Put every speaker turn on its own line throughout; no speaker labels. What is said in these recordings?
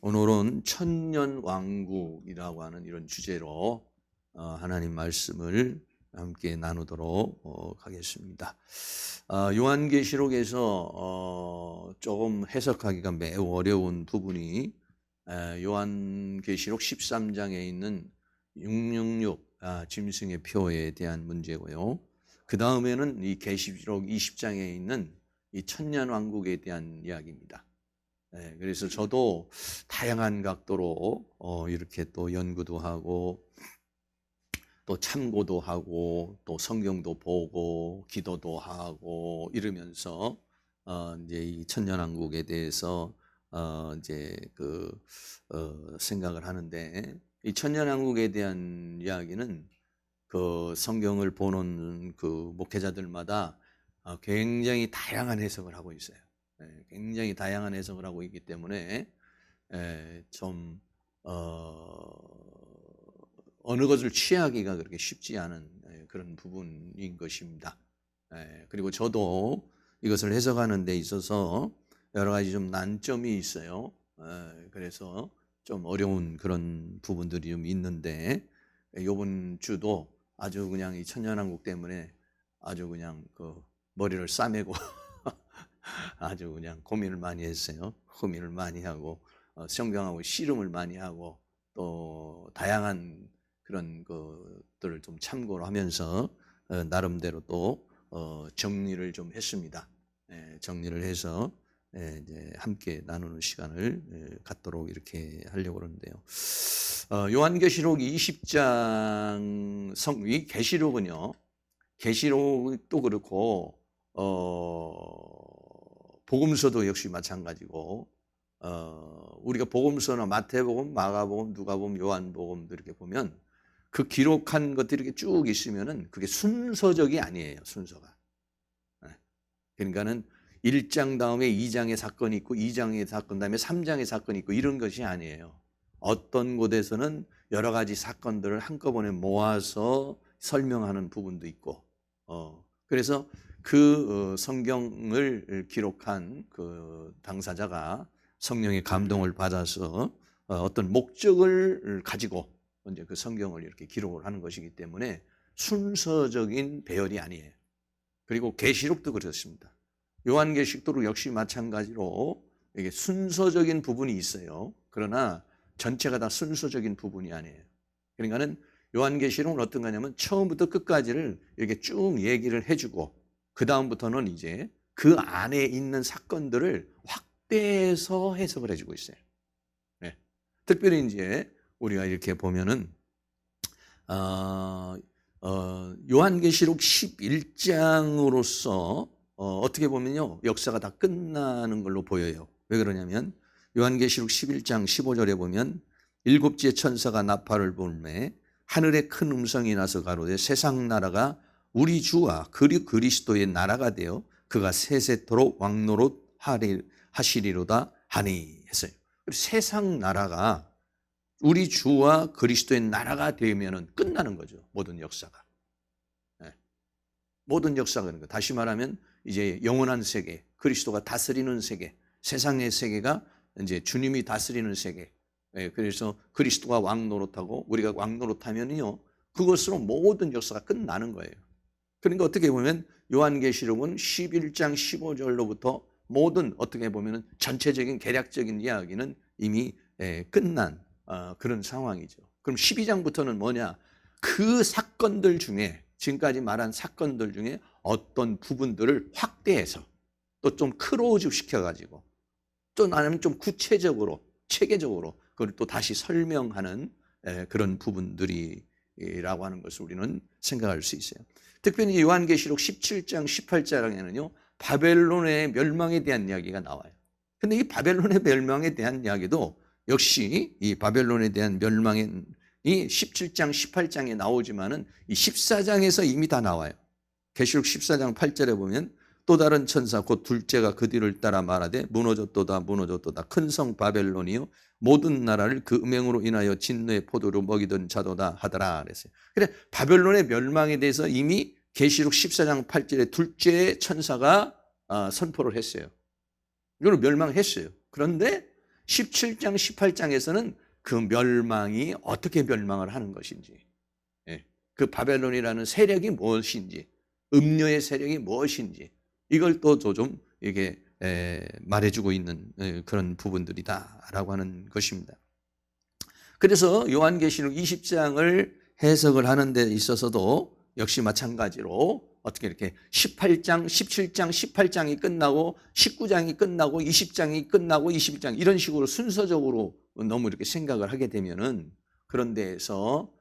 오늘은 천년왕국이라고 하는 이런 주제로 하나님 말씀을 함께 나누도록 하겠습니다. 요한계시록에서 조금 해석하기가 매우 어려운 부분이 요한계시록 13장에 있는 666 짐승의 표에 대한 문제고요. 그 다음에는 이 계시록 20장에 있는 이 천년왕국에 대한 이야기입니다. 그래서 저도 다양한 각도로 이렇게 또 연구도 하고 또 참고도 하고 또 성경도 보고 기도도 하고 이러면서 이제 이 천년왕국에 대해서 이제 생각을 하는데, 이 천년왕국에 대한 이야기는 그 성경을 보는 그 목회자들마다 굉장히 다양한 해석을 하고 있어요. 굉장히 다양한 해석을 하고 있기 때문에 좀 어느 것을 취하기가 그렇게 쉽지 않은 그런 부분인 것입니다. 그리고 저도 이것을 해석하는 데 있어서 여러 가지 좀 난점이 있어요. 그래서 좀 어려운 그런 부분들이 좀 있는데, 이번 주도 아주 그냥 이 천년왕국 때문에 아주 그냥 그 머리를 싸매고 아주 그냥 고민을 많이 했어요. 고민을 많이 하고 성경하고 씨름을 많이 하고 또 다양한 그런 것들을 좀 참고를 하면서 나름대로 또 정리를 좀 했습니다. 정리를 해서 이제 함께 나누는 시간을 갖도록 이렇게 하려고 그러는데요. 요한계시록 20장 이 계시록은요, 계시록도 그렇고 복음서도 역시 마찬가지고, 우리가 복음서나 마태복음, 마가복음, 누가복음, 요한복음도 이렇게 보면 그 기록한 것들이 이렇게 쭉 있으면은 그게 순서적이 아니에요. 순서가. 그러니까는 1장 다음에 2장의 사건이 있고 2장의 사건 다음에 3장의 사건이 있고 이런 것이 아니에요. 어떤 곳에서는 여러 가지 사건들을 한꺼번에 모아서 설명하는 부분도 있고, 그래서 그 성경을 기록한 그 당사자가 성령의 감동을 받아서 어떤 목적을 가지고 이제 그 성경을 이렇게 기록을 하는 것이기 때문에 순서적인 배열이 아니에요. 그리고 계시록도 그렇습니다. 요한계시록도 역시 마찬가지로 이게 순서적인 부분이 있어요. 그러나 전체가 다 순서적인 부분이 아니에요. 그러니까는 요한계시록은 어떤 거냐면 처음부터 끝까지를 이렇게 쭉 얘기를 해주고 그 다음부터는 이제 그 안에 있는 사건들을 확대해서 해석을 해주고 있어요. 네. 특별히 이제 우리가 이렇게 보면은 요한계시록 11장으로서 어떻게 보면요, 역사가 다 끝나는 걸로 보여요. 왜 그러냐면 요한계시록 11장 15절에 보면 일곱째 천사가 나팔을 불매 하늘에 큰 음성이 나서 가로되 세상 나라가 우리 주와 그리스도의 나라가 되어 그가 세세토록 왕노릇 하시리로다 하니 했어요. 세상 나라가 우리 주와 그리스도의 나라가 되면은 끝나는 거죠. 모든 역사가. 모든 역사가 그런 거. 다시 말하면 이제 영원한 세계, 그리스도가 다스리는 세계, 세상의 세계가 이제 주님이 다스리는 세계. 그래서 그리스도가 왕노릇하고 우리가 왕노릇하면요, 그것으로 모든 역사가 끝나는 거예요. 그러니까 어떻게 보면 요한계시록은 11장 15절로부터 모든 어떻게 보면 전체적인 개략적인 이야기는 이미 끝난 그런 상황이죠. 그럼 12장부터는 뭐냐? 그 사건들 중에 지금까지 말한 사건들 중에 어떤 부분들을 확대해서 또 좀 크로즈업 시켜가지고 또 아니면 좀 구체적으로 체계적으로 그걸 또 다시 설명하는 그런 부분들이라고 하는 것을 우리는 생각할 수 있어요. 특별히 요한계시록 17장 18장에는요 바벨론의 멸망에 대한 이야기가 나와요. 근데 이 바벨론의 멸망에 대한 이야기도 역시 이 바벨론에 대한 멸망이 17장 18장에 나오지만은 이 14장에서 이미 다 나와요. 계시록 14장 8절에 보면 또 다른 천사 곧 둘째가 그 뒤를 따라 말하되 무너졌도다 무너졌도다 큰 성 바벨론이요 모든 나라를 그 음행으로 인하여 진노의 포도로 먹이던 자도다 하더라 그랬어요. 그래 바벨론의 멸망에 대해서 이미 계시록 14장 8절에 둘째 천사가 선포를 했어요. 이걸 멸망했어요. 그런데 17장, 18장에서는 그 멸망이 어떻게 멸망을 하는 것인지, 그 바벨론이라는 세력이 무엇인지, 음료의 세력이 무엇인지, 이걸 또 좀 이게 말해주고 있는 그런 부분들이다라고 하는 것입니다. 그래서 요한계시록 20장을 해석을 하는 데 있어서도 역시 마찬가지로 어떻게 이렇게 18장, 17장, 18장이 끝나고 19장이 끝나고 20장이 끝나고 21장 이런 식으로 순서적으로 너무 이렇게 생각을 하게 되면은 그런 데에서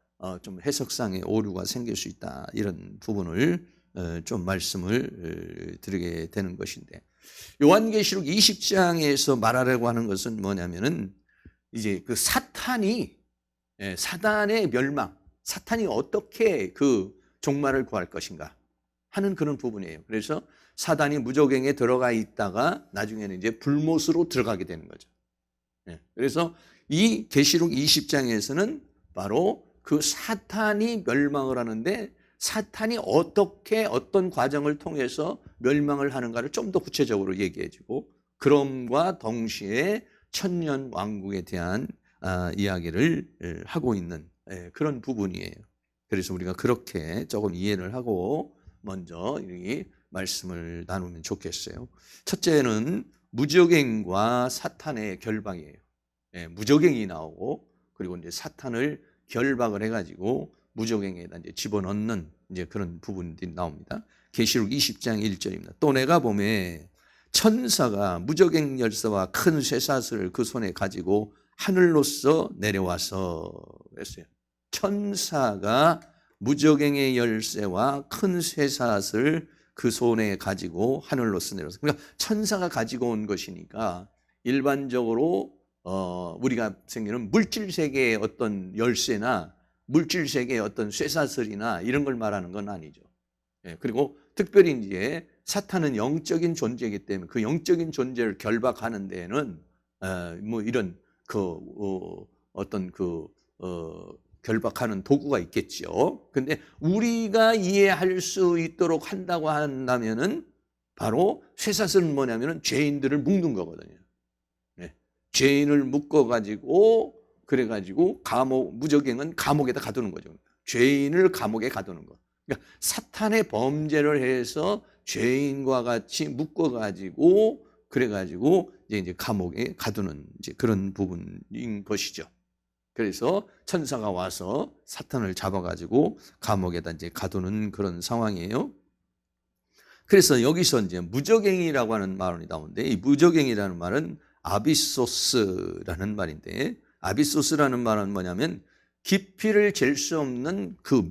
좀 해석상의 오류가 생길 수 있다. 이런 부분을 좀 말씀을 드리게 되는 것인데, 요한계시록 20장에서 말하려고 하는 것은 뭐냐면은 이제 그 사탄의 멸망, 사탄이 어떻게 그 종말을 구할 것인가 하는 그런 부분이에요. 그래서 사단이 무저갱에 들어가 있다가 나중에는 이제 불못으로 들어가게 되는 거죠. 그래서 이 계시록 20장에서는 바로 그 사탄이 멸망을 하는데 사탄이 어떻게 어떤 과정을 통해서 멸망을 하는가를 좀 더 구체적으로 얘기해 주고, 그럼과 동시에 천년 왕국에 대한 이야기를 하고 있는 그런 부분이에요. 그래서 우리가 그렇게 조금 이해를 하고 먼저 이 말씀을 나누면 좋겠어요. 첫째는 무저갱과 사탄의 결박이에요. 무저갱이 나오고, 그리고 이제 사탄을 결박을 해가지고 무저갱에다 이제 집어넣는 이제 그런 부분들이 나옵니다. 계시록 20장 1절입니다. 또 내가 보매 천사가 무저갱 열쇠와 큰 쇠사슬을 그 손에 가지고 하늘로서 내려와서 그랬어요. 천사가 무저갱의 열쇠와 큰 쇠사슬을 그 손에 가지고 하늘로서 내려와서, 그러니까 천사가 가지고 온 것이니까 일반적으로 우리가 생기는 물질 세계의 어떤 열쇠나 물질 세계의 어떤 쇠사슬이나 이런 걸 말하는 건 아니죠. 그리고 특별히 이제 사탄은 영적인 존재이기 때문에 그 영적인 존재를 결박하는 데에는 뭐 이런 결박하는 도구가 있겠죠. 근데 우리가 이해할 수 있도록 한다고 한다면은 바로 쇠사슬은 뭐냐면은 죄인들을 묶는 거거든요. 죄인을 묶어가지고 그래가지고 무저갱은 감옥에다 가두는 거죠. 죄인을 감옥에 가두는 거. 그러니까 사탄의 범죄를 해서 죄인과 같이 묶어가지고 그래가지고 이제 감옥에 가두는 이제 그런 부분인 것이죠. 그래서 천사가 와서 사탄을 잡아가지고 감옥에다 이제 가두는 그런 상황이에요. 그래서 여기서 이제 무저갱이라고 하는 말이 나오는데, 이 무저갱이라는 말은 아비소스라는 말인데, 아비소스라는 말은 뭐냐면 깊이를 잴 수 없는 그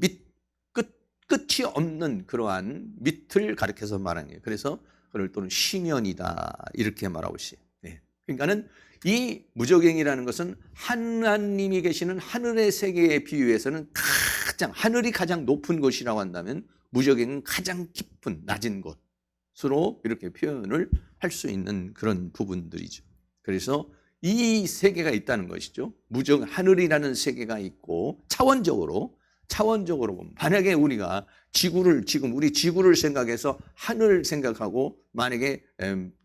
끝이 없는 그러한 밑을 가리켜서 말하는 거예요. 그래서 그를 또는 심연이다 이렇게 말하고 있어요. 그러니까는 이 무저갱이라는 것은 하나님이 계시는 하늘의 세계에 비유해서는 하늘이 가장 높은 곳이라고 한다면 무저갱은 가장 깊은 낮은 곳으로 이렇게 표현을 할 수 있는 그런 부분들이죠. 그래서 이 세계가 있다는 것이죠. 하늘이라는 세계가 있고, 차원적으로 보면 만약에 우리가 우리 지구를 생각해서 하늘을 생각하고 만약에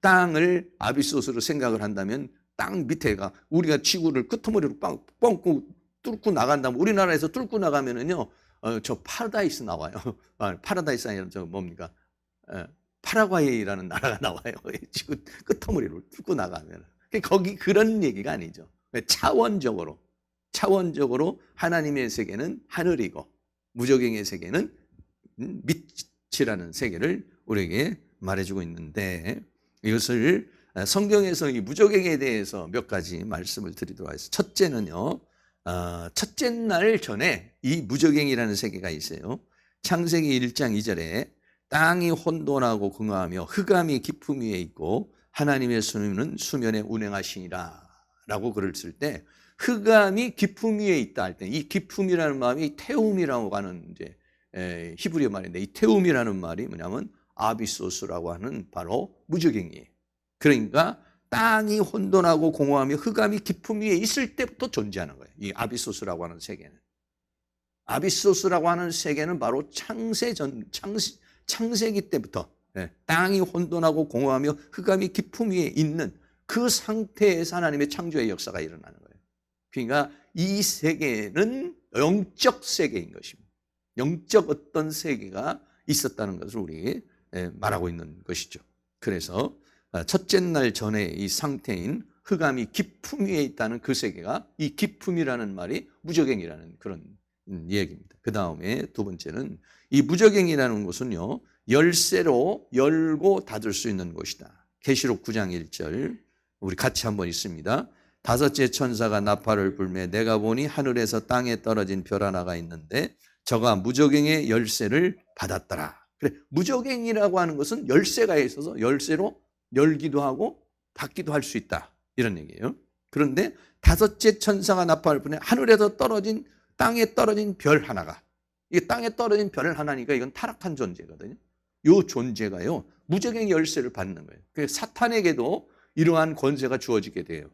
땅을 아비소스로 생각을 한다면 땅 밑에가 우리가 지구를 끄트머리로 뻥 뚫고 나간다면, 우리나라에서 뚫고 나가면은요 저 파라다이스 나와요. 파라다이스 아니라 저 뭡니까? 파라과이라는 나라가 나와요. 지구 끄트머리로 뚫고 나가면. 거기 그런 얘기가 아니죠. 차원적으로 하나님의 세계는 하늘이고 무저갱의 세계는 밑이라는 세계를 우리에게 말해주고 있는데, 이것을 성경에서 이 무저갱에 대해서 몇 가지 말씀을 드리도록 하겠습니다. 첫째는요, 첫째 날 전에 이 무저갱이라는 세계가 있어요. 창세기 1장 2절에 땅이 혼돈하고 궁하며 흑암이 깊음 위에 있고 하나님의 손은 수면에 운행하시니라 라고 글을 쓸 때, 흑암이 깊음 위에 있다 할 때 이 깊음이라는 말이 태움이라고 하는 이제 히브리어 말인데, 이 태움이라는 말이 뭐냐면 아비소스라고 하는 바로 무저갱이에요. 그러니까 땅이 혼돈하고 공허하며 흑암이 깊음 위에 있을 때부터 존재하는 거예요. 이 아비소스라고 하는 세계는. 아비소스라고 하는 세계는 바로 창세기 때부터 땅이 혼돈하고 공허하며 흑암이 깊음 위에 있는 그 상태에서 하나님의 창조의 역사가 일어나는 거예요. 그러니까 이 세계는 영적 세계인 것입니다. 영적 어떤 세계가 있었다는 것을 우리 말하고 있는 것이죠. 그래서 첫째 날 전에 이 상태인 흑암이 깊음 위에 있다는 그 세계가, 이 깊음이라는 말이 무저갱이라는 그런 얘기입니다. 그 다음에 두 번째는 이 무저갱이라는 것은요, 열쇠로 열고 닫을 수 있는 곳이다. 계시록 9장 1절 우리 같이 한번 읽습니다. 다섯째 천사가 나팔을 불매 내가 보니 하늘에서 땅에 떨어진 별 하나가 있는데 저가 무저갱의 열쇠를 받았더라. 그래, 무저갱이라고 하는 것은 열쇠가 있어서 열쇠로 열기도 하고 닫기도 할 수 있다, 이런 얘기예요. 그런데 다섯째 천사가 나팔을 불매 하늘에서 떨어진, 땅에 떨어진 별 하나가, 이게 땅에 떨어진 별 하나니까 이건 타락한 존재거든요. 이 존재가요, 무저갱 열쇠를 받는 거예요. 그래서 사탄에게도 이러한 권세가 주어지게 돼요.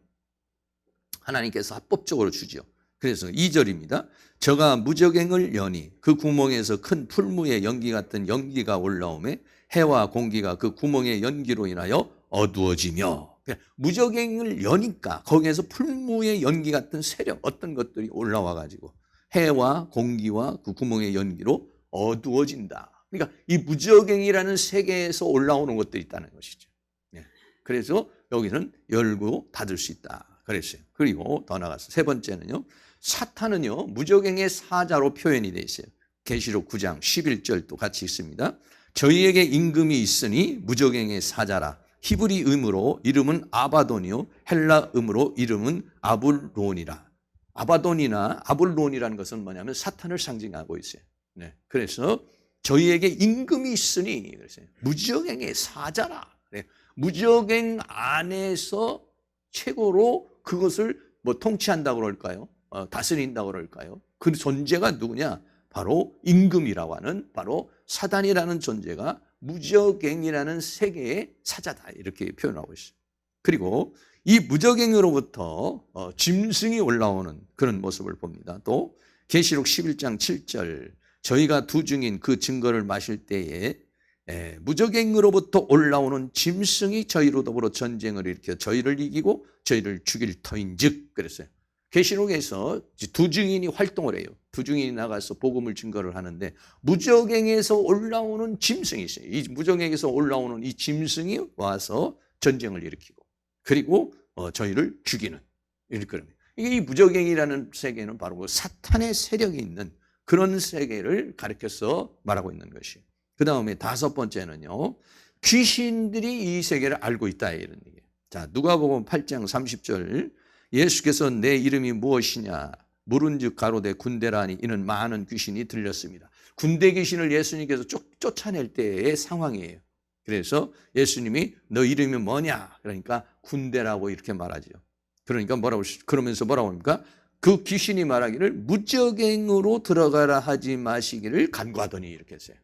하나님께서 합법적으로 주죠. 그래서 2절입니다. 저가 무저갱을 여니 그 구멍에서 큰 풀무의 연기 같은 연기가 올라오매 해와 공기가 그 구멍의 연기로 인하여 어두워지며, 무저갱을 여니까 거기에서 풀무의 연기 같은 세력, 어떤 것들이 올라와 가지고 해와 공기와 그 구멍의 연기로 어두워진다. 그러니까 이 무저갱이라는 세계에서 올라오는 것들이 있다는 것이죠. 그래서 여기는 열고 닫을 수 있다 그랬어요. 그리고 더 나가서 세 번째는요, 사탄은요 무저갱의 사자로 표현이 되어 있어요. 계시록 9장 11절도 같이 있습니다. 저희에게 임금이 있으니 무저갱의 사자라. 히브리 음으로 이름은 아바돈이요 헬라 음으로 이름은 아불론이라. 아바돈이나 아불론이라는 것은 뭐냐면 사탄을 상징하고 있어요. 네. 그래서 저희에게 임금이 있으니 그랬어요. 무저갱의 사자라. 네. 무저갱 안에서 최고로 그것을 뭐 통치한다고 그럴까요? 다스린다고 그럴까요? 그 존재가 누구냐? 바로 임금이라고 하는, 바로 사단이라는 존재가 무저갱이라는 세계의 사자다, 이렇게 표현하고 있어요. 그리고 이 무저갱으로부터 짐승이 올라오는 그런 모습을 봅니다. 또 계시록 11장 7절 저희가 두 증인 그 증거를 마실 때에 무저갱으로부터 올라오는 짐승이 저희로 더불어 전쟁을 일으켜 저희를 이기고 저희를 죽일 터인즉 그랬어요. 계시록에서 두 증인이 활동을 해요. 두 증인이 나가서 복음을 증거를 하는데 무저갱에서 올라오는 짐승이 있어요. 이 무저갱에서 올라오는 이 짐승이 와서 전쟁을 일으키고 그리고 저희를 죽이는, 이런. 이 무저갱이라는 세계는 바로 그 사탄의 세력이 있는 그런 세계를 가리켜서 말하고 있는 것이에요. 그 다음에 다섯 번째는요, 귀신들이 이 세계를 알고 있다, 이런 얘기예요. 자, 누가복음 8장 30절 예수께서 내 이름이 무엇이냐 물은즉 가로되 군대라니 이는 많은 귀신이 들렸습니다. 군대 귀신을 예수님께서 쫓아낼 때의 상황이에요. 그래서 예수님이 너 이름이 뭐냐 그러니까 군대라고 이렇게 말하죠. 그러니까 그러면서 뭐라고 합니까? 그 귀신이 말하기를 무저갱으로 들어가라 하지 마시기를 간구하더니 이렇게 했어요.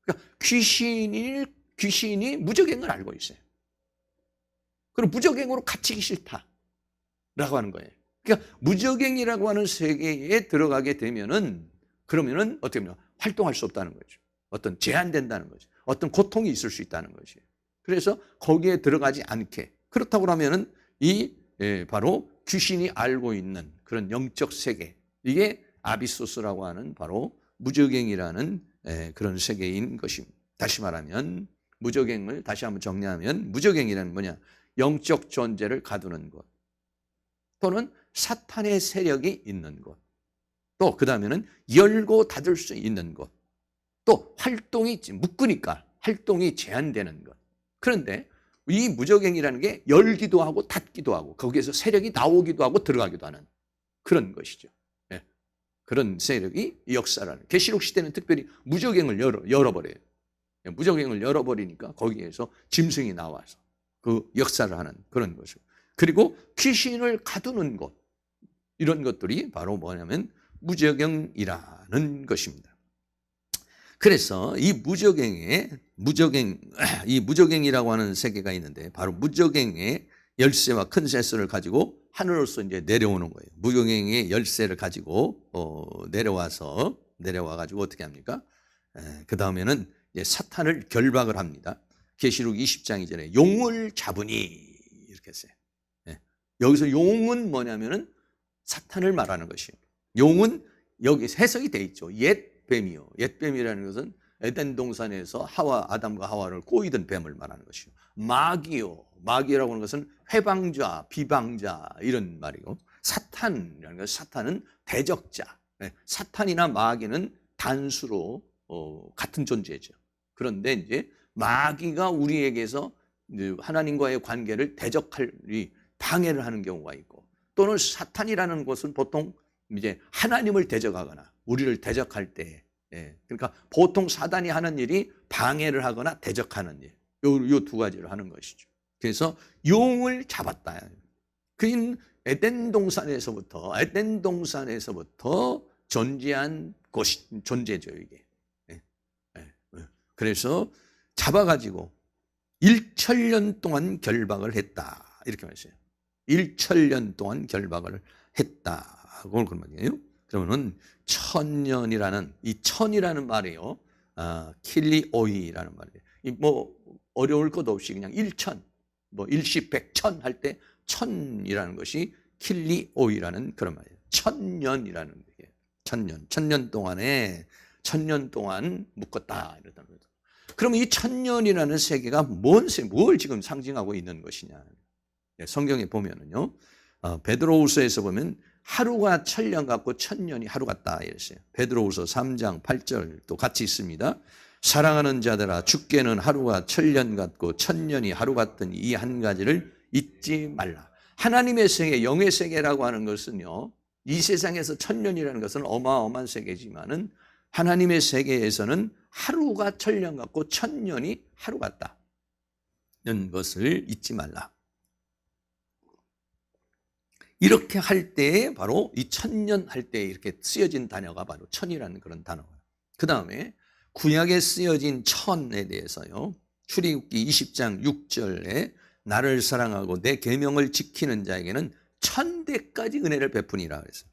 그러니까 귀신이 무저갱을 알고 있어요. 그럼 무저갱으로 갇히기 싫다라고 하는 거예요. 그러니까 무저갱이라고 하는 세계에 들어가게 되면은 그러면은 어떻게 보면 활동할 수 없다는 거죠. 어떤 제한된다는 거죠. 어떤 고통이 있을 수 있다는 것이에요. 그래서 거기에 들어가지 않게, 그렇다고 하면은 바로 귀신이 알고 있는 그런 영적 세계, 이게 아비소스라고 하는 바로 무저갱이라는 그런 세계인 것입니다. 다시 말하면 무저갱을 다시 한번 정리하면 무저갱이라는 뭐냐? 영적 존재를 가두는 것, 또는 사탄의 세력이 있는 것, 또 그 다음에는 열고 닫을 수 있는 것, 또 활동이 묶으니까 활동이 제한되는 것. 그런데 이 무저갱이라는 게 열기도 하고 닫기도 하고 거기에서 세력이 나오기도 하고 들어가기도 하는 그런 것이죠. 네. 그런 세력이 역사를 하는. 계시록 시대는 특별히 무저갱을 열어버려요. 무저갱을 열어버리니까 거기에서 짐승이 나와서 그 역사를 하는 그런 것이고, 그리고 귀신을 가두는 것, 이런 것들이 바로 뭐냐면 무저갱이라는 것입니다. 그래서 이 무저갱이라고 하는 세계가 있는데 바로 무저갱의 열쇠와 큰 세스를 가지고 하늘로서 이제 내려오는 거예요. 무저갱의 열쇠를 가지고 내려와 가지고 어떻게 합니까? 그 다음에는 사탄을 결박을 합니다. 계시록 20장 이전에 용을 잡으니 했어요. 예. 여기서 용은 뭐냐면은 사탄을 말하는 것이에요. 용은 여기 해석이 돼 있죠. 옛 뱀이요. 옛 뱀이라는 것은 에덴 동산에서 아담과 하와를 꼬이던 뱀을 말하는 것이요. 마귀요. 마귀라고 하는 것은 회방자, 비방자 이런 말이고, 사탄이라는 것은 사탄은 대적자. 사탄이나 마귀는 단수로 같은 존재죠. 그런데 이제 마귀가 우리에게서 하나님과의 관계를 방해를 하는 경우가 있고, 또는 사탄이라는 것은 보통 이제 하나님을 대적하거나 우리를 대적할 때, 그러니까 보통 사단이 하는 일이 방해를 하거나 대적하는 일, 요 두 가지를 하는 것이죠. 그래서 용을 잡았다. 그인 에덴 동산에서부터 존재한 존재죠, 이게. 그래서 잡아가지고 1천년 동안 결박을 했다. 이렇게 말했어요. 1천년 동안 결박을 했다. 그걸 그런 말이에요. 그러면은 천년이라는 이 천이라는 말이에요. 킬리오이라는 말이에요. 뭐 어려울 것 없이 그냥 1천, 뭐 일십 백천 할 때 천이라는 것이 킬리오이라는 그런 말이에요. 천년이라는 게 천년 동안 묶었다 이러다는 거죠. 그러면 이 천년이라는 세계가 뭘 지금 상징하고 있는 것이냐? 성경에 보면은요, 베드로후서에서 보면 하루가 천년 같고 천년이 하루 같다 이랬어요. 베드로후서 3장 8절도 같이 있습니다. 사랑하는 자들아, 주께는 하루가 천년 같고 천년이 하루 같은 이 한 가지를 잊지 말라. 하나님의 세계, 영의 세계라고 하는 것은요, 이 세상에서 천년이라는 것은 어마어마한 세계지만은 하나님의 세계에서는 하루가 천년 같고 천년이 하루 같다는 것을 잊지 말라. 이렇게 할 때에 바로 이 천년 할 때 이렇게 쓰여진 단어가 바로 천이라는 그런 단어예요. 그 다음에 구약에 쓰여진 천에 대해서요, 출애굽기 20장 6절에 나를 사랑하고 내 계명을 지키는 자에게는 1000대까지 은혜를 베푸니라 그랬어요.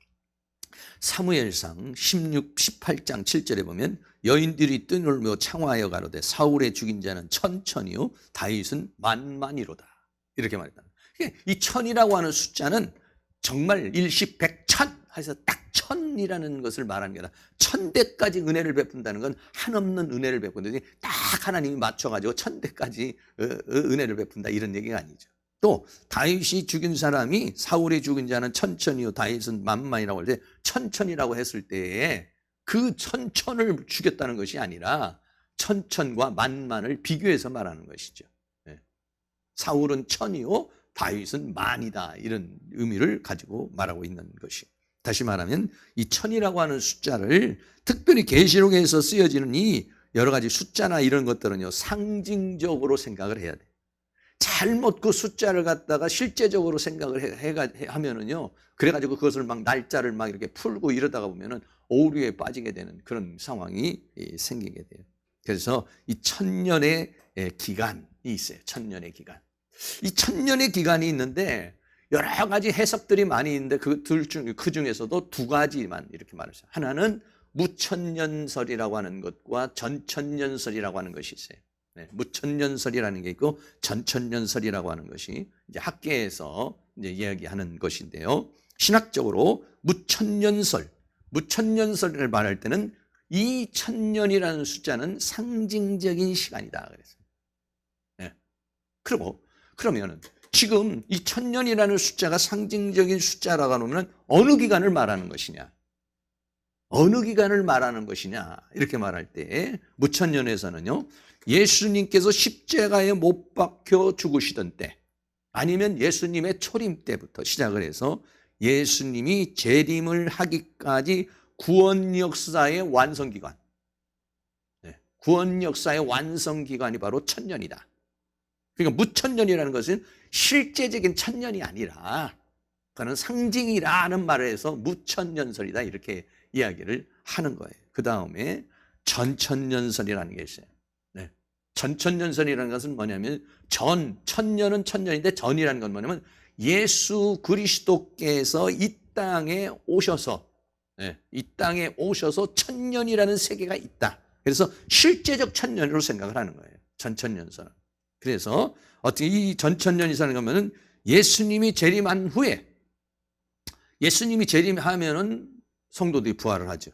사무엘상 18장 7절에 보면 여인들이 뜨놀며 창화하여 가로되 사울의 죽인 자는 천천이요 다윗은 만만이로다 이렇게 말했다. 이 천이라고 하는 숫자는 정말 일십 백천 해서 딱 천이라는 것을 말하는 게 아니라 1000대까지 은혜를 베푼다는 건 한없는 은혜를 베푼다니 딱 하나님이 맞춰가지고 1000대까지 은혜를 베푼다 이런 얘기가 아니죠. 또 다윗이 죽인 사람이 사울이 죽인 자는 천천이요 다윗은 만만이라고 할 때 천천이라고 했을 때에 그 천천을 죽였다는 것이 아니라 천천과 만만을 비교해서 말하는 것이죠. 사울은 천이요 다윗은 만이다 이런 의미를 가지고 말하고 있는 것이. 다시 말하면 이 천이라고 하는 숫자를 특별히 계시록에서 쓰여지는 이 여러 가지 숫자나 이런 것들은요 상징적으로 생각을 해야 돼요. 잘못 그 숫자를 갖다가 실제적으로 생각을 하면은요, 그래가지고 그것을 막 날짜를 막 이렇게 풀고 이러다가 보면은 오류에 빠지게 되는 그런 상황이 생기게 돼요. 그래서 이 천년의 기간이 있어요. 천년의 기간. 이 천년의 기간이 있는데 여러 가지 해석들이 많이 있는데 그 중에서도 두 가지만 이렇게 말했어요. 하나는 무천년설이라고 하는 것과 전천년설이라고 하는 것이 있어요. 무천년설이라는 게 있고 전천년설이라고 하는 것이 이제 학계에서 이제 이야기하는 것인데요. 신학적으로 무천년설을 말할 때는 이 천년이라는 숫자는 상징적인 시간이다 그랬어요. 그러면 지금 이 천년이라는 숫자가 상징적인 숫자라고 하면 어느 기간을 말하는 것이냐? 어느 기간을 말하는 것이냐? 이렇게 말할 때 무천년에서는요, 예수님께서 십자가에 못 박혀 죽으시던 때, 아니면 예수님의 초림 때부터 시작을 해서 예수님이 재림을 하기까지 구원 역사의 완성기간, 구원 역사의 완성기간이 바로 천년이다. 그러니까 무천년이라는 것은 실제적인 천년이 아니라 그는 상징이라는 말을 해서 무천년설이다 이렇게 이야기를 하는 거예요. 그 다음에 전천년설이라는 게 있어요. 전천년설이라는 것은 뭐냐면 천년은 천년인데 전이라는 건 뭐냐면 예수 그리스도께서 이 땅에 오셔서 천년이라는 세계가 있다. 그래서 실제적 천년으로 생각을 하는 거예요. 전천년설은. 그래서 어떻게 이 전천년이라는 거면은 예수님이 재림한 후에, 예수님이 재림하면은 성도들이 부활을 하죠.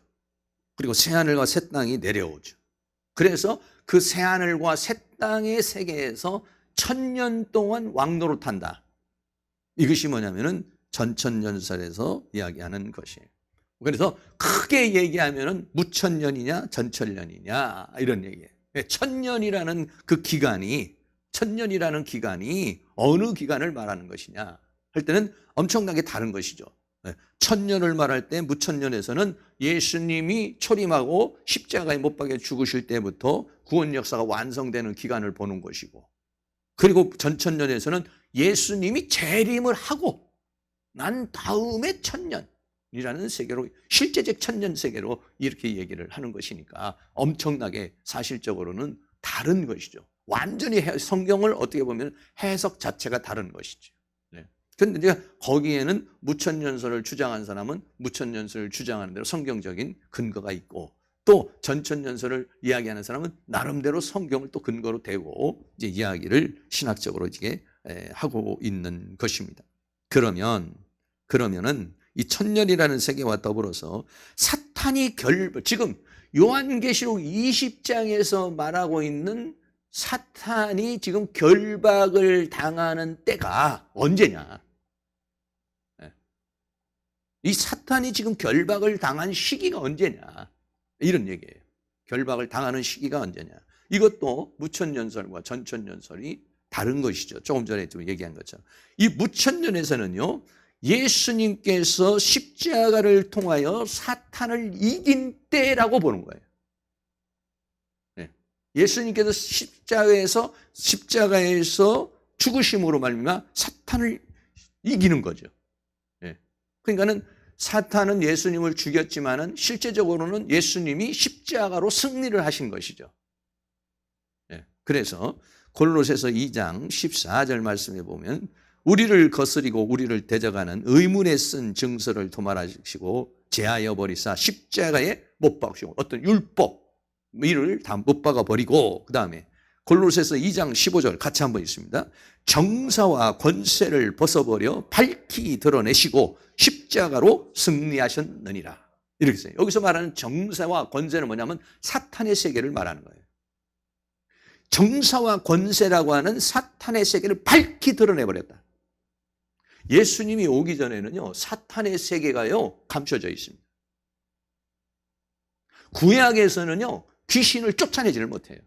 그리고 새하늘과 새 땅이 내려오죠. 그래서 그 새하늘과 새 땅의 세계에서 1000년 동안 왕노릇한다. 이것이 뭐냐면은 전천년설에서 이야기하는 것이에요. 그래서 크게 얘기하면은 무천년이냐 전천년이냐 이런 얘기예요. 1000년이라는 그 기간이, 1000년이라는 기간이 어느 기간을 말하는 것이냐 할 때는 엄청나게 다른 것이죠. 1000년을 말할 때 무천년에서는 예수님이 초림하고 십자가에 못 박혀 죽으실 때부터 구원 역사가 완성되는 기간을 보는 것이고, 그리고 전천년에서는 예수님이 재림을 하고 난 다음에 1000년이라는 세계로, 실제적 1000년 세계로 이렇게 얘기를 하는 것이니까 엄청나게 사실적으로는 다른 것이죠. 완전히 성경을 어떻게 보면 해석 자체가 다른 것이죠. 그런데 이제 거기에는 무천년설을 주장한 사람은 무천년설을 주장하는 대로 성경적인 근거가 있고, 또 전천년설을 이야기하는 사람은 나름대로 성경을 또 근거로 대고 이제 이야기를 신학적으로 이게 하고 있는 것입니다. 그러면은 이 1000년이라는 세계와 더불어서 사탄이 지금 요한계시록 20장에서 말하고 있는 사탄이 지금 결박을 당하는 때가 언제냐? 이 사탄이 지금 결박을 당한 시기가 언제냐? 이런 얘기예요. 결박을 당하는 시기가 언제냐? 이것도 무천년설과 전천년설이 다른 것이죠. 조금 전에 좀 얘기한 것처럼. 이 무천년에서는요, 예수님께서 십자가를 통하여 사탄을 이긴 때라고 보는 거예요. 예수님께서 십자가에서 죽으심으로 말미암아 사탄을 이기는 거죠. 그러니까는 사탄은 예수님을 죽였지만은 실제적으로는 예수님이 십자가로 승리를 하신 것이죠. 그래서 골로새서 2장 14절 말씀에 보면 우리를 거스리고 우리를 대적하는 의문에 쓴 증서를 도말하시고 제하여 버리사 십자가에 못 박으시고, 어떤 율법 이를 다 못 박아 버리고, 그 다음에 골로새서 2장 15절 같이 한번 있습니다. 정사와 권세를 벗어버려 밝히 드러내시고 십자가로 승리하셨느니라. 이렇게 써요. 여기서 말하는 정사와 권세는 뭐냐면 사탄의 세계를 말하는 거예요. 정사와 권세라고 하는 사탄의 세계를 밝히 드러내버렸다. 예수님이 오기 전에는요, 사탄의 세계가요 감춰져 있습니다. 구약에서는요 귀신을 쫓아내지를 못해요.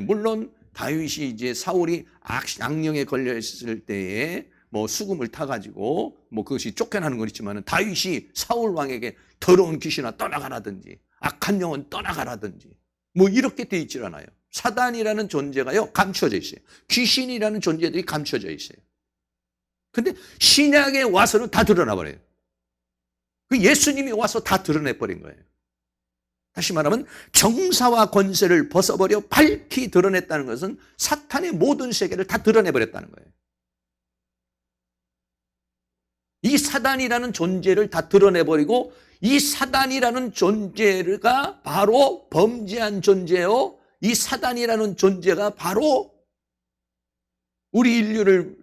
물론 다윗이 이제 사울이 악령에 걸려 있을 때에 뭐 수금을 타가지고 뭐 그것이 쫓겨나는 건 있지만은, 다윗이 사울 왕에게 더러운 귀신아 떠나가라든지 악한 영은 떠나가라든지 뭐 이렇게 돼 있질 않아요. 사단이라는 존재가요 감춰져 있어요. 귀신이라는 존재들이 감춰져 있어요. 근데 신약에 와서는 다 드러나 버려요. 그 예수님이 와서 다 드러내버린 거예요. 다시 말하면 정사와 권세를 벗어버려 밝히 드러냈다는 것은 사탄의 모든 세계를 다 드러내버렸다는 거예요. 이 사단이라는 존재를 다 드러내버리고, 이 사단이라는 존재가 바로 범죄한 존재요, 이 사단이라는 존재가 바로 우리 인류를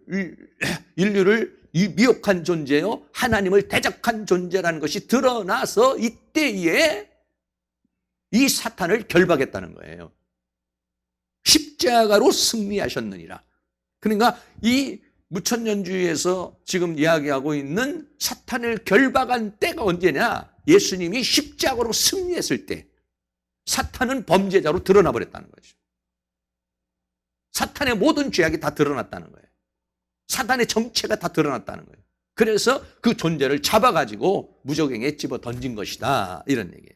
미혹한 존재요, 하나님을 대적한 존재라는 것이 드러나서 이때에 이 사탄을 결박했다는 거예요. 십자가로 승리하셨느니라. 그러니까 이 무천년주의에서 지금 이야기하고 있는 사탄을 결박한 때가 언제냐? 예수님이 십자가로 승리했을 때 사탄은 범죄자로 드러나 버렸다는 거죠. 사탄의 모든 죄악이 다 드러났다는 거예요. 사탄의 정체가 다 드러났다는 거예요. 그래서 그 존재를 잡아가지고 무적행에 집어 던진 것이다, 이런 얘기예요.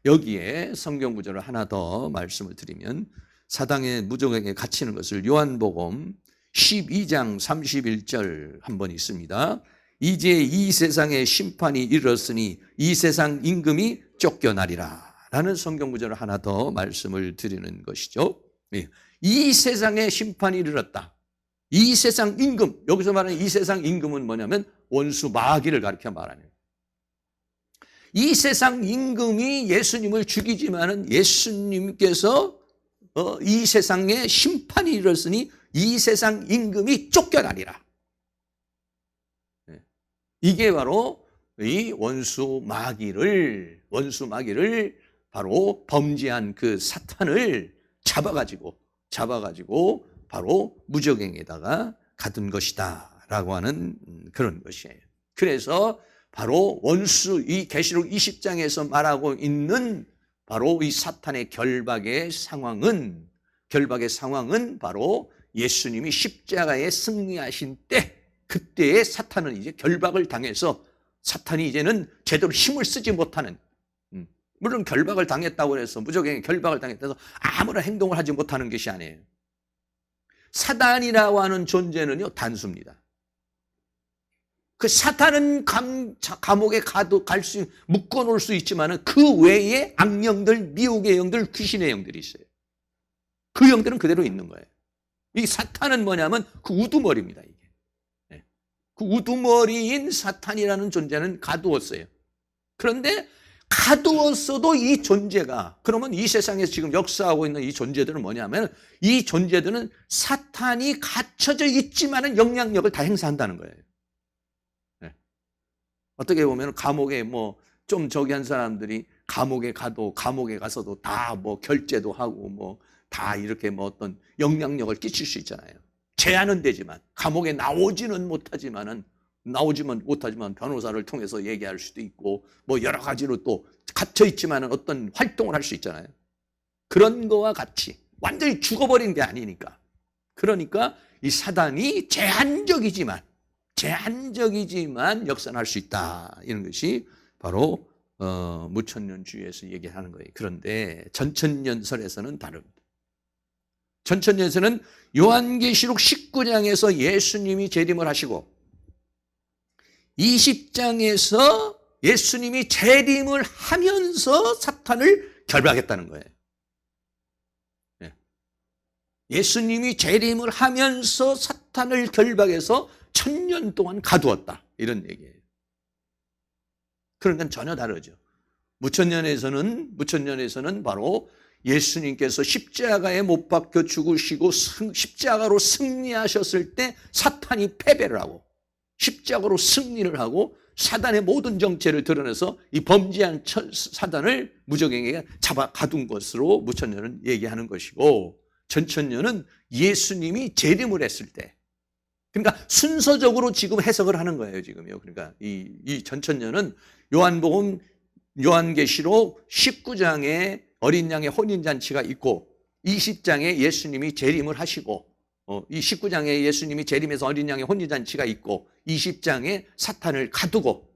여기에 성경 구절을 하나 더 말씀을 드리면, 사단의 무적행에 갇히는 것을 요한복음 12장 31절 한번 있습니다. 이제 이 세상의 심판이 이르렀으니 이 세상 임금이 쫓겨나리라 라는 성경 구절을 하나 더 말씀을 드리는 것이죠. 이 세상의 심판이 이르렀다. 이 세상 임금, 여기서 말하는 이 세상 임금은 뭐냐면 원수 마귀를 가리켜 말하는, 이 세상 임금이 예수님을 죽이지만은 예수님께서 이 세상에 심판이 이르렀으니 이 세상 임금이 쫓겨나리라. 이게 바로 이 원수 마귀를 바로 범죄한 그 사탄을 잡아가지고 바로 무저갱에다가 가둔 것이다 라고 하는 그런 것이에요. 그래서 바로 원수, 이 계시록 20장에서 말하고 있는 바로 이 사탄의 결박의 상황은 바로 예수님이 십자가에 승리하신 때, 그때의 사탄은 이제 결박을 당해서 사탄이 이제는 제대로 힘을 쓰지 못하는, 물론 결박을 당했다고 해서 무조건 결박을 당했다고 해서 아무런 행동을 하지 못하는 것이 아니에요. 사단이라고 하는 존재는요 단수입니다. 그 사탄은 감옥에 묶어놓을 수 있지만 그 외에 악령들, 미혹의 영들, 귀신의 영들이 있어요. 그 영들은 그대로 있는 거예요. 이 사탄은 뭐냐면 그 우두머리입니다. 이게. 그 우두머리인 사탄이라는 존재는 가두었어요. 그런데 가두었어도 이 존재가, 그러면 이 세상에서 지금 역사하고 있는 이 존재들은 뭐냐면, 이 존재들은 사탄이 갇혀져 있지만은 영향력을 다 행사한다는 거예요. 네. 어떻게 보면 감옥에 좀 저기 한 사람들이 감옥에 가서도 다 결제도 하고 다 이렇게 어떤 영향력을 끼칠 수 있잖아요. 제한은 되지만, 감옥에 나오지만 못하지만 변호사를 통해서 얘기할 수도 있고 여러 가지로 또 갇혀 있지만 어떤 활동을 할 수 있잖아요. 그런 거와 같이 완전히 죽어버린 게 아니니까. 그러니까 이 사단이 제한적이지만 역사할 수 있다. 이런 것이 바로 무천년주의에서 얘기하는 거예요. 그런데 전천년설에서는 다릅니다. 전천년에서는 요한계시록 19장에서 예수님이 재림을 하시고 20장에서 예수님이 재림을 하면서 사탄을 결박했다는 거예요. 예수님이 재림을 하면서 사탄을 결박해서 1000년 동안 가두었다. 이런 얘기예요. 그러니까 전혀 다르죠. 무천년에서는 바로 예수님께서 십자가에 못 박혀 죽으시고 십자가로 승리하셨을 때 사탄이 패배를 하고 십자가로 승리를 하고 사단의 모든 정체를 드러내서 이 범죄한 사단을 무저갱에게 잡아 가둔 것으로 무천년은 얘기하는 것이고, 전천년은 예수님이 재림을 했을 때, 그러니까 순서적으로 지금 해석을 하는 거예요. 지금요. 그러니까 이 전천년은 요한계시록 19장에 어린 양의 혼인잔치가 있고 20장에 예수님이 재림을 하시고, 이 19장에 예수님이 재림해서 어린 양의 혼인잔치가 있고 20장에 사탄을 가두고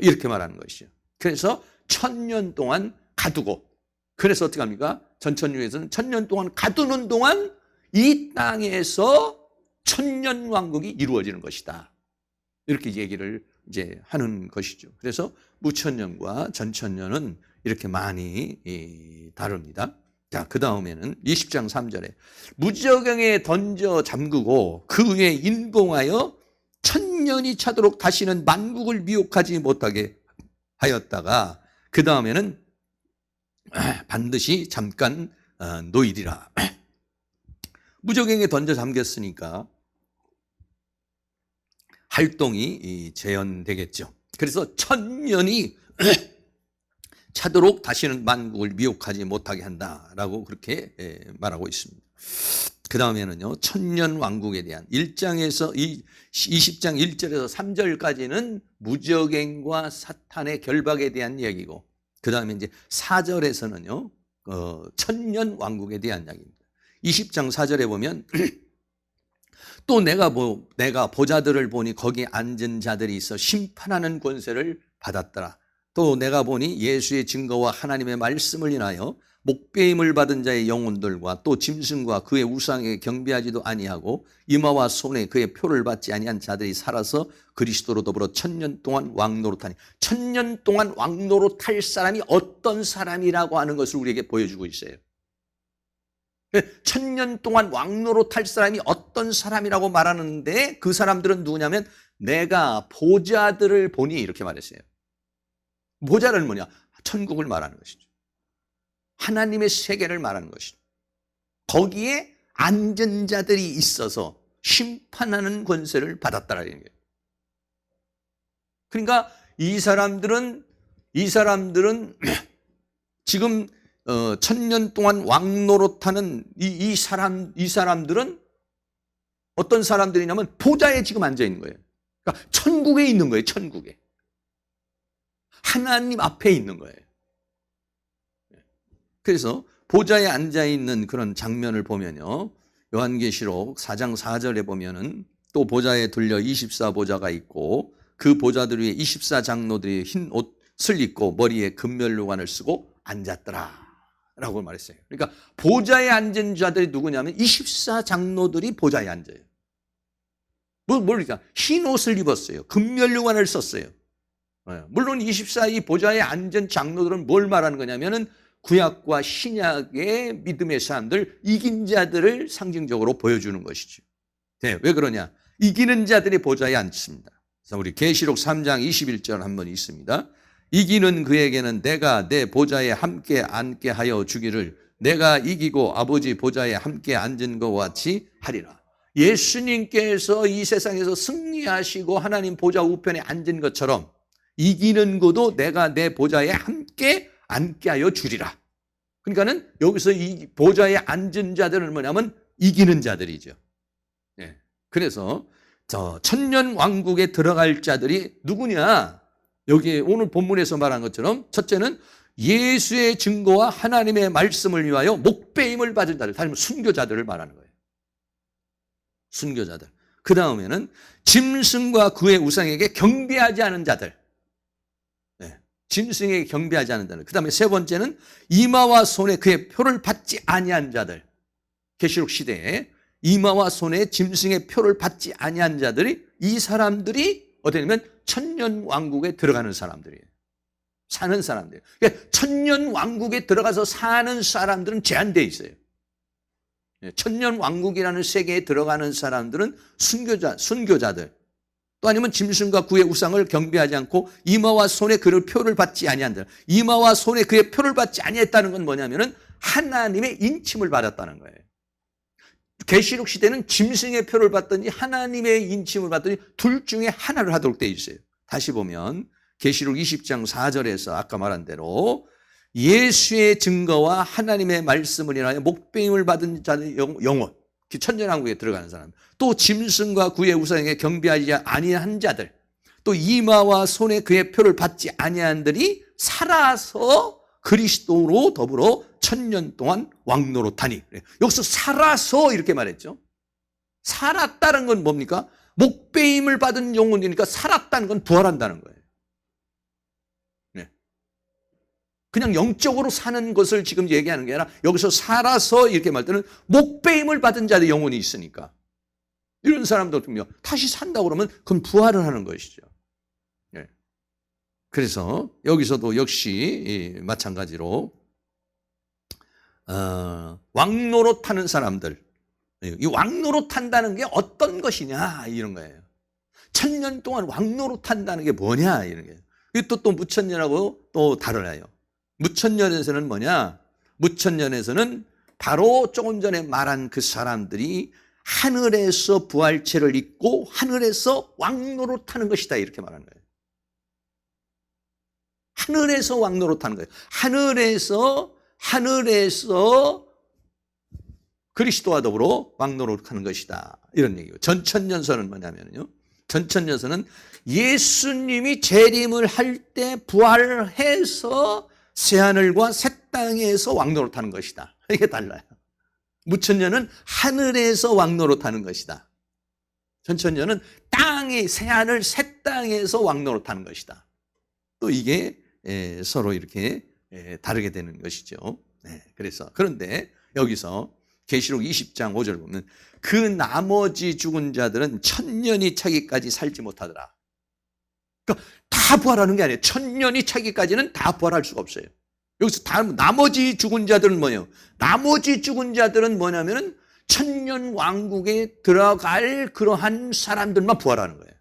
이렇게 말하는 것이죠. 그래서 1000년 동안 가두고, 그래서 어떻게 합니까? 전천년에서는 1000년 동안 가두는 동안 이 땅에서 1000년 왕국이 이루어지는 것이다. 이렇게 얘기를 이제 하는 것이죠. 그래서 무천년과 전천년은 이렇게 많이 다릅니다. 자, 그 다음에는 20장 3절에 무저갱에 던져 잠그고 그 위에 인봉하여 1000년이 차도록 다시는 만국을 미혹하지 못하게 하였다가, 그 다음에는 반드시 잠깐 놓이리라. 무저갱에 던져 잠겼으니까 활동이 재현되겠죠. 그래서 1000년이 차도록 다시는 만국을 미혹하지 못하게 한다라고 그렇게 말하고 있습니다. 그 다음에는요, 1000년 왕국에 대한 1장에서 20장 1절에서 3절까지는 무저갱과 사탄의 결박에 대한 얘기고, 그 다음에 이제 4절에서는요, 1000년 왕국에 대한 이야기입니다. 20장 4절에 보면 또 내가 보자들을 보니 거기 앉은 자들이 있어 심판하는 권세를 받았더라. 또 내가 보니 예수의 증거와 하나님의 말씀을 인하여 목배임을 받은 자의 영혼들과 또 짐승과 그의 우상에 경배하지도 아니하고 이마와 손에 그의 표를 받지 아니한 자들이 살아서 그리스도로 더불어 1000년 동안 왕노릇하니, 1000년 동안 왕노릇할 사람이 어떤 사람이라고 하는 것을 우리에게 보여주고 있어요. 1000년 동안 왕노릇할 사람이 어떤 사람이라고 말하는데, 그 사람들은 누구냐면 내가 보자들을 보니 이렇게 말했어요. 보자는 뭐냐? 천국을 말하는 것이죠. 하나님의 세계를 말하는 것이죠. 거기에 앉은 자들이 있어서 심판하는 권세를 받았다라는 거예요. 그러니까 이 사람들은 지금 1000년 동안 왕노릇하는 이 사람들은 어떤 사람들이냐면 보좌에 지금 앉아 있는 거예요. 그러니까 천국에 있는 거예요. 천국에. 하나님 앞에 있는 거예요. 그래서 보좌에 앉아 있는 그런 장면을 보면요, 요한계시록 4장 4절에 보면은 또 보좌에 둘려 24보좌가 있고 그 보좌들 위에 24장로들이 흰 옷을 입고 머리에 금면류관을 쓰고 앉았더라 라고 말했어요. 그러니까 보좌에 앉은 자들이 누구냐면 24장로들이 보좌에 앉아요. 그러니까 흰 옷을 입었어요. 금면류관을 썼어요. 물론 24이 보좌에 앉은 장로들은 뭘 말하는 거냐면은 구약과 신약의 믿음의 사람들, 이긴 자들을 상징적으로 보여주는 것이죠. 네, 왜 그러냐? 이기는 자들이 보좌에 앉습니다. 그래서 우리 계시록 3장 21절 한번 있습니다. 이기는 그에게는 내가 내 보좌에 함께 앉게 하여 주기를 내가 이기고 아버지 보좌에 함께 앉은 것과 같이 하리라. 예수님께서 이 세상에서 승리하시고 하나님 보좌 우편에 앉은 것처럼 이기는 것도 내가 내 보좌에 함께 앉게 하여 주리라. 그러니까는 여기서 이 보좌에 앉은 자들은 뭐냐면 이기는 자들이죠. 예. 그래서 저 천년 왕국에 들어갈 자들이 누구냐? 여기 오늘 본문에서 말한 것처럼 첫째는 예수의 증거와 하나님의 말씀을 위하여 목배임을 받은 자들, 다시 말하면 순교자들을 말하는 거예요. 순교자들. 그 다음에는 짐승과 그의 우상에게 경배하지 않은 자들. 짐승에게 경배하지 않은 자들. 그 다음에 세 번째는 이마와 손에 그의 표를 받지 아니한 자들. 계시록 시대에 이마와 손에 짐승의 표를 받지 아니한 자들이, 이 사람들이 어떻게 되면 천년 왕국에 들어가는 사람들이에요. 사는 사람들. 그러니까 천년 왕국에 들어가서 사는 사람들은 제한되어 있어요. 천년 왕국이라는 세계에 들어가는 사람들은 순교자들. 또 아니면 짐승과 그의 우상을 경배하지 않고 이마와 손에 그의 표를 받지 아니한다. 이마와 손에 그의 표를 받지 아니했다는 건 뭐냐면은 하나님의 인침을 받았다는 거예요. 계시록 시대는 짐승의 표를 받든지 하나님의 인침을 받든지 둘 중에 하나를 하도록 되어 있어요. 다시 보면 계시록 20장 4절에서 아까 말한 대로 예수의 증거와 하나님의 말씀을 인하여 목배임을 받은 자의 영혼, 천년왕국에 들어가는 사람, 또 짐승과 그의 우상에게 경배하지 아니한 자들, 또 이마와 손에 그의 표를 받지 아니한들이 살아서 그리스도로 더불어 천년 동안 왕노릇하니. 여기서 살아서 이렇게 말했죠. 살았다는 건 뭡니까? 목배임을 받은 영혼이니까 살았다는 건 부활한다는 거예요. 그냥 영적으로 사는 것을 지금 얘기하는 게 아니라 여기서 살아서 이렇게 말 때는 목배임을 받은 자의 영혼이 있으니까 이런 사람들은요 다시 산다고 그러면 그건 부활을 하는 것이죠. 그래서 여기서도 역시 마찬가지로 왕노릇하는 사람들, 이 왕노릇한다는 게 어떤 것이냐 이런 거예요. 천년 동안 왕노릇한다는 게 뭐냐 이런 거예요. 이게 또 무천년하고 또 다르나요? 무천년에서는 뭐냐? 무천년에서는 바로 조금 전에 말한 그 사람들이 하늘에서 부활체를 입고 하늘에서 왕노릇하는 것이다 이렇게 말하는 거예요. 하늘에서 왕노릇하는 거예요. 하늘에서 그리스도와 더불어 왕노릇하는 것이다 이런 얘기예요. 전천년서는 뭐냐면요, 전천년서는 예수님이 재림을 할 때 부활해서 새하늘과 새 땅에서 왕노릇하는 것이다. 이게 달라요. 무천년은 하늘에서 왕노릇하는 것이다. 전천년은 땅이 새하늘 새 땅에서 왕노릇하는 것이다. 또 이게 서로 이렇게 다르게 되는 것이죠. 그래서 그런데 여기서 계시록 20장 5절 보면 그 나머지 죽은 자들은 천년이 차기까지 살지 못하더라. 그러니까 다 부활하는 게 아니에요. 천년이 차기까지는 다 부활할 수가 없어요. 여기서 나머지 죽은 자들은 뭐예요? 나머지 죽은 자들은 뭐냐면은 천년 왕국에 들어갈 그러한 사람들만 부활하는 거예요.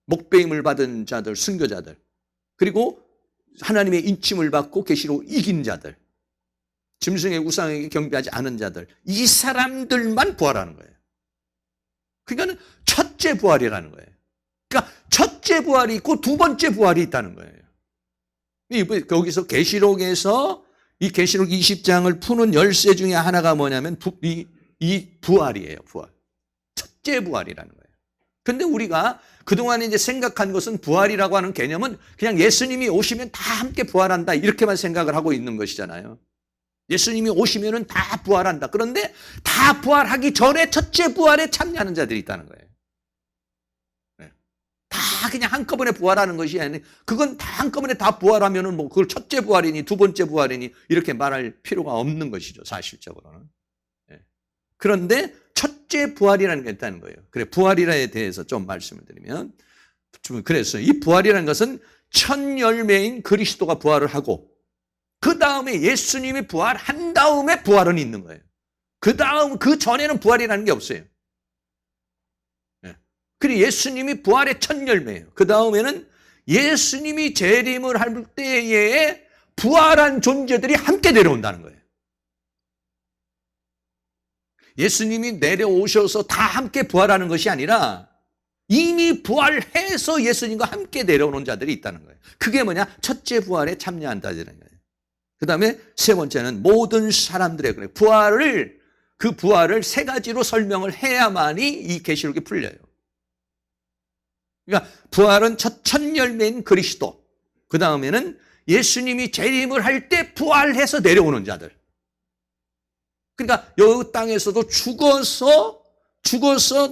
목배임을 받은 자들, 순교자들, 그리고 하나님의 인침을 받고 계시로 이긴 자들. 짐승의 우상에게 경배하지 않은 자들, 이 사람들만 부활하는 거예요. 그러니까 첫째 부활이라는 거예요. 그러니까 첫째 부활이 있고 두 번째 부활이 있다는 거예요. 거기서 계시록에서 이 계시록 20장을 푸는 열쇠 중에 하나가 뭐냐면 이 부활이에요. 부활. 첫째 부활이라는 거예요. 근데 우리가 그동안 이제 생각한 것은 부활이라고 하는 개념은 그냥 예수님이 오시면 다 함께 부활한다 이렇게만 생각을 하고 있는 것이잖아요. 예수님이 오시면은 다 부활한다. 그런데 다 부활하기 전에 첫째 부활에 참여하는 자들이 있다는 거예요. 네. 다 그냥 한꺼번에 부활하는 것이 아니라 그건 다 한꺼번에 다 부활하면은 뭐 그걸 첫째 부활이니 두 번째 부활이니 이렇게 말할 필요가 없는 것이죠. 사실적으로는. 네. 그런데 첫째 부활이라는 게 있다는 거예요. 그래, 부활이라에 대해서 좀 말씀을 드리면, 그래서 이 부활이라는 것은 첫 열매인 그리스도가 부활을 하고 그 다음에 예수님이 부활한 다음에 부활은 있는 거예요. 그 전에는 부활이라는 게 없어요. 네. 그리고 예수님이 부활의 첫 열매예요. 그 다음에는 예수님이 재림을 할 때에 부활한 존재들이 함께 내려온다는 거예요. 예수님이 내려오셔서 다 함께 부활하는 것이 아니라 이미 부활해서 예수님과 함께 내려오는 자들이 있다는 거예요. 그게 뭐냐? 첫째 부활에 참여한다는 거예요. 그 다음에 세 번째는 모든 사람들의 그 부활을 세 가지로 설명을 해야만이 이 계시록이 풀려요. 그러니까 부활은 첫 열매인 그리스도, 그 다음에는 예수님이 재림을 할 때 부활해서 내려오는 자들. 그러니까 이 땅에서도 죽어서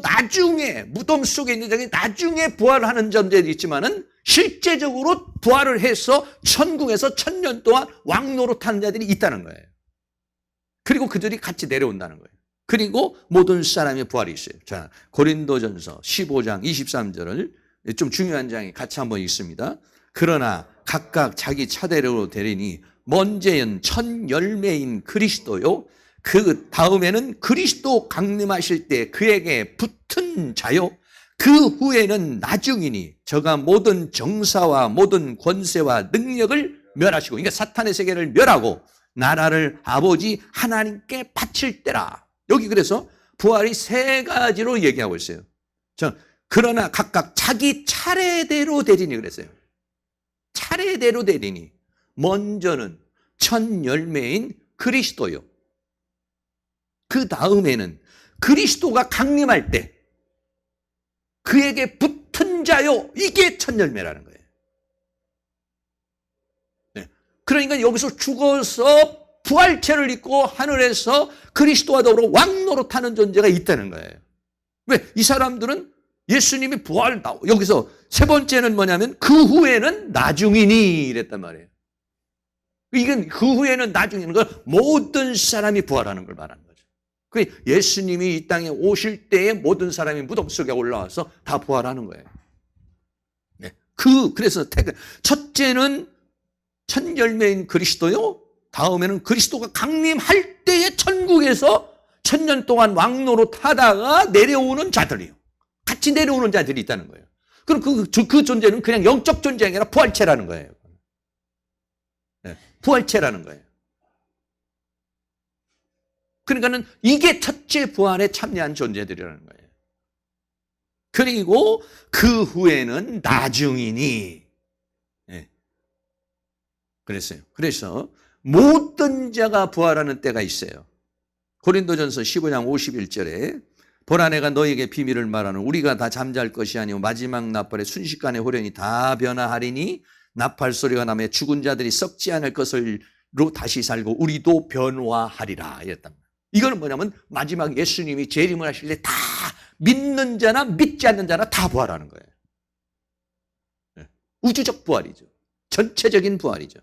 나중에 무덤 속에 있는 자들이 나중에 부활하는 존재도 있지만은 실제적으로 부활을 해서 천국에서 1000년 동안 왕노릇하는 자들이 있다는 거예요. 그리고 그들이 같이 내려온다는 거예요. 그리고 모든 사람의 부활이 있어요. 자, 고린도전서 15장 23절을 좀 중요한 장이 같이 한번 읽습니다. 그러나 각각 자기 차례로 되리니 먼저는 첫 열매인 그리스도요, 그 다음에는 그리스도 강림하실 때 그에게 붙은 자요, 그 후에는 나중이니 저가 모든 정사와 모든 권세와 능력을 멸하시고, 그러니까 사탄의 세계를 멸하고 나라를 아버지 하나님께 바칠 때라. 여기 그래서 부활이 세 가지로 얘기하고 있어요. 그러나 각각 자기 차례대로 되리니 그랬어요. 차례대로 되리니 먼저는 첫 열매인 그리스도요, 그 다음에는 그리스도가 강림할 때 그에게 붙은 자요, 이게 첫 열매라는 거예요. 네. 그러니까 여기서 죽어서 부활체를 입고 하늘에서 그리스도와 더불어 왕노릇하는 존재가 있다는 거예요. 왜? 이 사람들은 예수님이 여기서 세 번째는 뭐냐면 그 후에는 나중이니 이랬단 말이에요. 이건 그 후에는 나중이는 걸 모든 사람이 부활하는 걸 말하는 거예요. 예수님이 이 땅에 오실 때에 모든 사람이 무덤 속에 올라와서 다 부활하는 거예요. 네. 그래서 첫째는 첫 열매인 그리스도요, 다음에는 그리스도가 강림할 때에 천국에서 1000년 동안 왕노릇 하다가 내려오는 자들이요. 같이 내려오는 자들이 있다는 거예요. 그럼 그 존재는 그냥 영적 존재가 아니라 부활체라는 거예요. 네. 부활체라는 거예요. 그러니까는 이게 첫째 부활에 참여한 존재들이라는 거예요. 그리고 그 후에는 나중이니. 네. 그랬어요. 그래서 모든 자가 부활하는 때가 있어요. 고린도전서 15장 51절에 보라 내가 너에게 비밀을 말하는 우리가 다 잠잘 것이 아니오 마지막 나팔에 순식간에 호련히 다 변화하리니 나팔 소리가 나며 죽은 자들이 썩지 않을 것으로 다시 살고 우리도 변화하리라 이랬단 말이에요. 이거는 뭐냐면 마지막 예수님이 재림을 하실 때 다 믿는 자나 믿지 않는 자나 다 부활하는 거예요. 네. 우주적 부활이죠. 전체적인 부활이죠.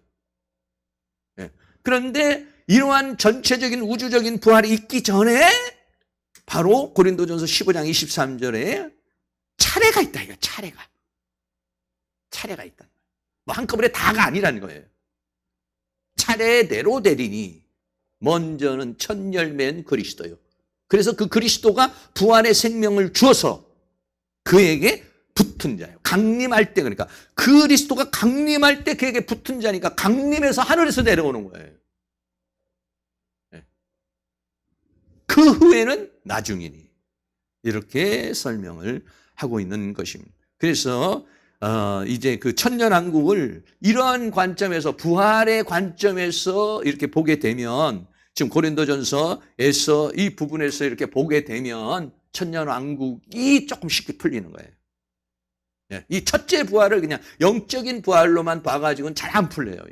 네. 그런데 이러한 전체적인 우주적인 부활이 있기 전에 바로 고린도전서 15장 23절에 차례가 있다. 이거 차례가 있다. 뭐 한꺼번에 다가 아니라는 거예요. 차례대로 되리니 먼저는 첫 열매는 그리스도요. 그래서 그 그리스도가 부활의 생명을 주어서 그에게 붙은 자예요. 강림할 때, 그러니까 그리스도가 강림할 때 그에게 붙은 자니까 강림해서 하늘에서 내려오는 거예요. 그 후에는 나중이니. 이렇게 설명을 하고 있는 것입니다. 그래서 이제 그 천년왕국을 이러한 관점에서, 부활의 관점에서 이렇게 보게 되면, 지금 고린도전서에서 이 부분에서 이렇게 보게 되면 천년왕국이 조금 쉽게 풀리는 거예요. 이 첫째 부활을 그냥 영적인 부활로만 봐가지고는 잘 안 풀려요.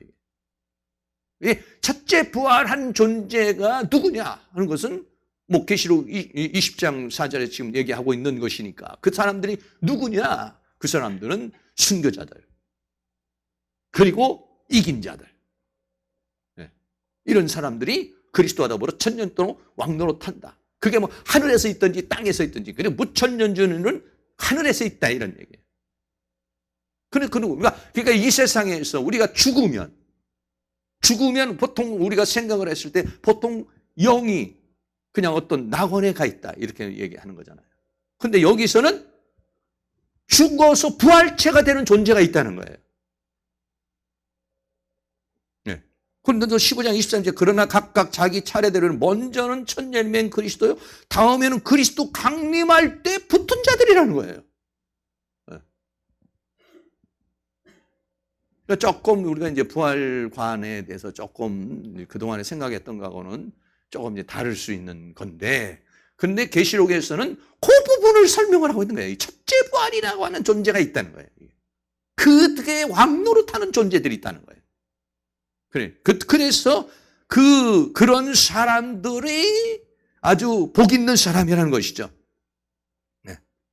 이게 첫째 부활한 존재가 누구냐 하는 것은 뭐 계시록 20장 4절에 지금 얘기하고 있는 것이니까, 그 사람들이 누구냐? 그 사람들은 순교자들, 그리고 이긴 자들, 이런 사람들이 그리스도와 더불어 천년 동안 왕노릇한다. 그게 뭐 하늘에서 있든지 땅에서 있든지, 그냥 무천년주는 하늘에서 있다, 이런 얘기예요. 그러니까 이 세상에서 우리가 죽으면 보통 우리가 생각을 했을 때 보통 영이 그냥 어떤 낙원에 가 있다, 이렇게 얘기하는 거잖아요. 근데 여기서는 죽어서 부활체가 되는 존재가 있다는 거예요. 그런데 15장 23절, 그러나 각각 자기 차례대로는 먼저는 천년맨 그리스도요, 다음에는 그리스도 강림할 때 붙은 자들이라는 거예요. 조금 우리가 이제 부활관에 대해서 조금 그동안에 생각했던 거하고는 조금 이제 다를 수 있는 건데, 근데 계시록에서는 그 부분을 설명을 하고 있는 거예요. 첫째 부활이라고 하는 존재가 있다는 거예요. 그게 왕노릇하는 존재들이 있다는 거예요. 그래서 그런 사람들이 아주 복 있는 사람이라는 것이죠.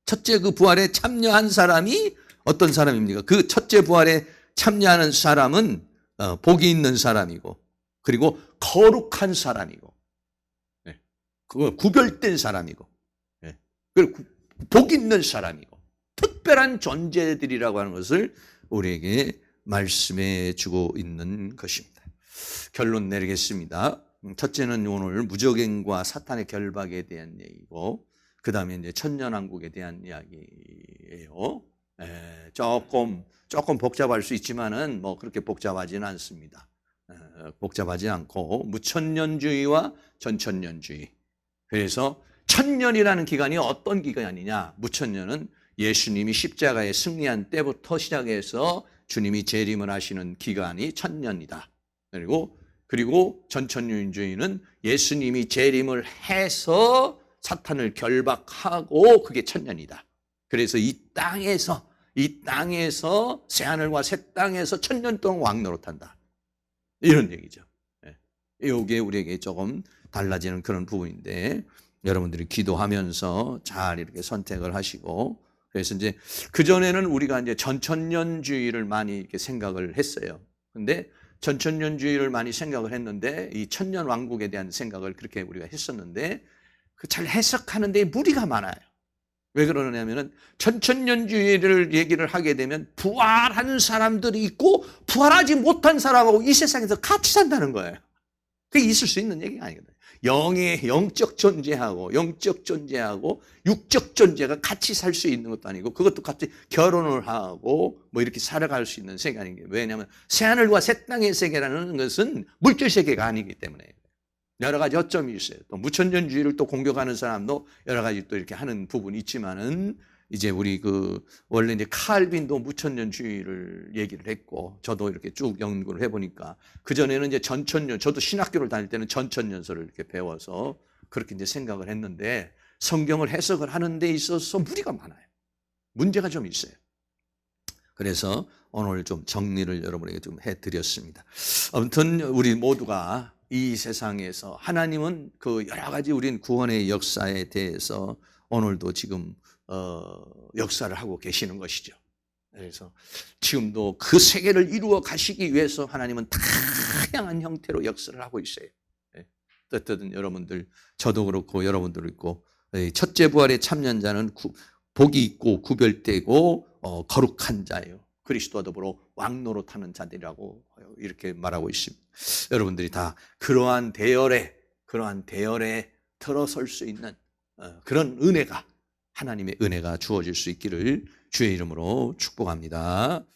첫째 그 부활에 참여한 사람이 어떤 사람입니까? 그 첫째 부활에 참여하는 사람은 복이 있는 사람이고, 그리고 거룩한 사람이고, 구별된 사람이고, 그리고 복 있는 사람이고, 특별한 존재들이라고 하는 것을 우리에게 말씀해 주고 있는 것입니다. 결론 내리겠습니다. 첫째는 오늘 무적행과 사탄의 결박에 대한 얘기고, 그 다음에 이제 천년왕국에 대한 이야기예요. 조금 복잡할 수 있지만은 뭐 그렇게 복잡하지는 않습니다. 복잡하지 않고 무천년주의와 전천년주의. 그래서 천년이라는 기간이 어떤 기간이냐? 무천년은 예수님이 십자가에 승리한 때부터 시작해서 주님이 재림을 하시는 기간이 천년이다. 그리고 전천년주의는 예수님이 재림을 해서 사탄을 결박하고 그게 천년이다. 그래서 이 땅에서 새하늘과 새 땅에서 천년 동안 왕노릇한다, 이런 얘기죠. 이게 우리에게 조금 달라지는 그런 부분인데, 여러분들이 기도하면서 잘 이렇게 선택을 하시고, 그래서 이제 그전에는 우리가 이제 전천년주의를 많이 이렇게 생각을 했어요. 근데 전천년주의를 많이 생각을 했는데, 이 천년 왕국에 대한 생각을 그렇게 우리가 했었는데, 잘 해석하는 데 무리가 많아요. 왜 그러냐면은 천천년주의를 얘기를 하게 되면 부활한 사람들이 있고 부활하지 못한 사람하고 이 세상에서 같이 산다는 거예요. 그게 있을 수 있는 얘기가 아니거든요. 영적 존재하고 육적 존재가 같이 살 수 있는 것도 아니고, 그것도 같이 결혼을 하고 뭐 이렇게 살아갈 수 있는 세계가 아닌 게, 왜냐하면 새하늘과 새 땅의 세계라는 것은 물질 세계가 아니기 때문에 여러 가지 허점이 있어요. 또 무천년주의를 또 공격하는 사람도 여러 가지 또 이렇게 하는 부분이 있지만은, 이제 우리 원래 이제 칼빈도 무천년주의를 얘기를 했고, 저도 이렇게 쭉 연구를 해보니까 그전에는 이제 저도 신학교를 다닐 때는 전천년설을 이렇게 배워서 그렇게 이제 생각을 했는데, 성경을 해석을 하는 데 있어서 무리가 많아요. 문제가 좀 있어요. 그래서 오늘 좀 정리를 여러분에게 좀 해드렸습니다. 아무튼 우리 모두가 이 세상에서 하나님은 그 여러 가지 우린 구원의 역사에 대해서 오늘도 지금 역사를 하고 계시는 것이죠. 그래서 지금도 그 세계를 이루어 가시기 위해서 하나님은 다양한 형태로 역사를 하고 있어요. 어쨌든 여러분들, 저도 그렇고 여러분도 그렇고, 첫째 부활의 참여자는 복이 있고 구별되고 거룩한 자예요. 그리스도와 더불어 왕노릇하는 자들이라고 이렇게 말하고 있습니다. 여러분들이 다 그러한 대열에 들어설 수 있는 그런 은혜가, 하나님의 은혜가 주어질 수 있기를 주의 이름으로 축복합니다.